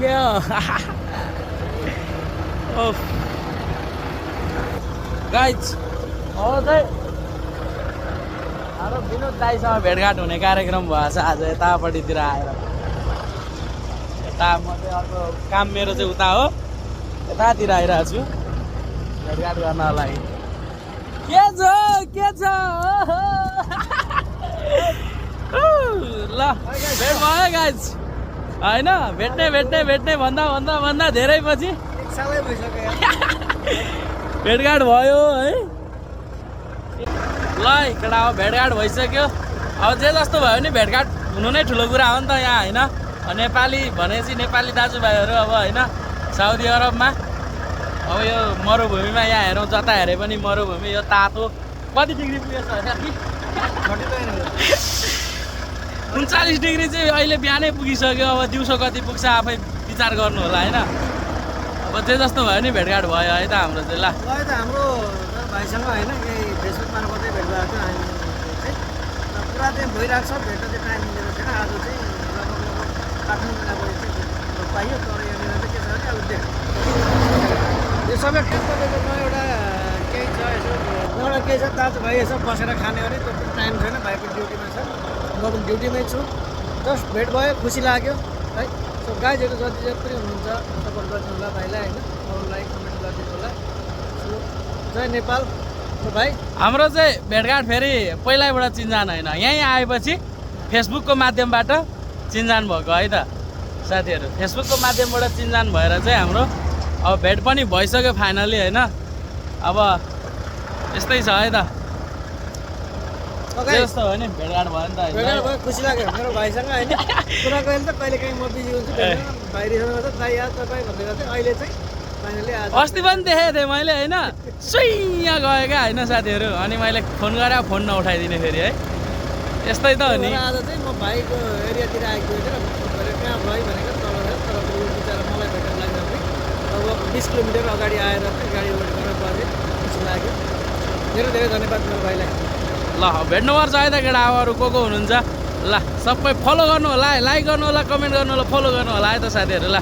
के हो गाइज अब चाहिँ हाम्रो विनोद दाईसँग भेटघाट हुने कार्यक्रम भएछ आज यतापट्टितिर आएर यता म चाहिँ अर्को काम मेरो चाहिँ उता हो यतातिर आइरहेको छु भेटघाट गर्नको लागि के छ ल भेट भयो गाइज होइन भेट्ने भन्दा धेरै पछि भेटघाट भयो है ल केटा अब भेटघाट भइसक्यो अब जे जस्तो भयो नि भेटघाट हुनु नै ठुलो कुरा हो नि त यहाँ होइन नेपाली भनेपछि नेपाली दाजुभाइहरू अब होइन साउदी अरबमा अब यो मरुभूमिमा यहाँ हेरौँ जता हेरे पनि मरुभूमि यो तातो कति डिग्री पुगेछ होइन कि 39 डिग्री चाहिँ अहिले बिहानै पुगिसक्यो अब दिउँसो कति पुग्छ आफै विचार गर्नु होला होइन अब जे जस्तो भयो नि भेटघाट भयो है त हाम्रो चाहिँ ल त हाम्रो भाइसँग होइन यही फेसबुक मार्फतै भेट भएको थियो हामी चाहिँ पुरा चाहिँ भइरहेको छ भेट्न चाहिँ टाइम मिलेको छैन आज चाहिँ लगभग 8 महिना भयो चाहिँ पाइयो तर यहाँनिर चाहिँ के छ भने अब देख यो सबै टेन्टको एउटा केही छ यसो एउटा केही छ दाजुभाइ यसो बसेर खाने भने त्यो पनि टाइम छैन भाइको ड्युटीमा छ म पनि ड्युटीमै छु जस्ट भेट भयो खुसी लाग्यो है सो गाइजहरू जति पनि हुनुहुन्छ सपोर्ट गरिदिनु होला भाइलाई होइन अरूलाई कमेन्ट गरिदिनु होला सो जय नेपाल भाइ हाम्रो चाहिँ भेटघाट फेरि पहिल्यैबाट चिन्जान होइन यहीँ आएपछि फेसबुकको माध्यमबाट चिन्जान भएको है त साथीहरू फेसबुकको माध्यमबाट चिन्जान भएर चाहिँ हाम्रो अब भेट पनि भइसक्यो फाइनली होइन अब यस्तै छ है त जस्तो हो नि भेटघाट भयो नि त भेटघाट भयो खुसी लाग्यो मेरो भाइसँग होइन कुरा गएर त कहिले काहीँ म बिजी हुन्छु भाइसँग त दाइ याद तपाईँ भनेर चाहिँ अहिले चाहिँ फाइनली आज अस्ति पनि देखेको थिएँ मैले होइन सुइया गयो क्या होइन साथीहरू अनि मैले फोन गरेर फोन नउठाइदिने फेरि है यस्तै त हो नि आज चाहिँ म भाइको एरियातिर आएको थिएँ फोन गरेर कहाँ भयो भनेको तल तर बिचरा मलाई भेट्न लाग्यो भने अब 20 किलोमिटर अगाडि आएर चाहिँ गाडी वेट गरेर गऱ्यो खुसी लाग्यो धेरै धेरै धन्यवाद मेरो भाइलाई ल भेट्नुपर्छ है त केटा अब अरू को हुनुहुन्छ ल सबै फलो गर्नु होला लाइक गर्नु होला कमेन्ट गर्नु होला फलो गर्नु होला है त साथीहरू ल